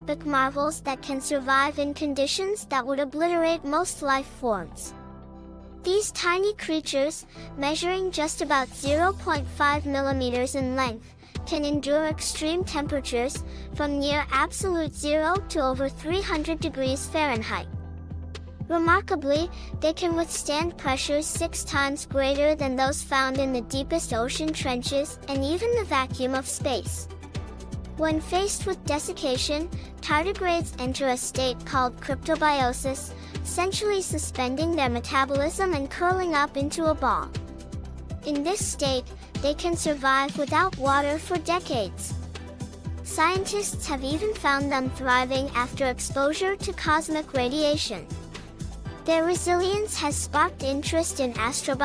microscopic marvels that can survive in conditions that would obliterate most life forms. These tiny creatures, measuring just about 0.5 millimeters in length, can endure extreme temperatures, from near absolute zero to over 300 degrees Fahrenheit. Remarkably, they can withstand pressures 6 times greater than those found in the deepest ocean trenches and even the vacuum of space. When faced with desiccation, tardigrades enter a state called cryptobiosis, essentially suspending their metabolism and curling up into a ball. In this state, they can survive without water for decades. Scientists have even found them thriving after exposure to cosmic radiation. Their resilience has sparked interest in astrobiology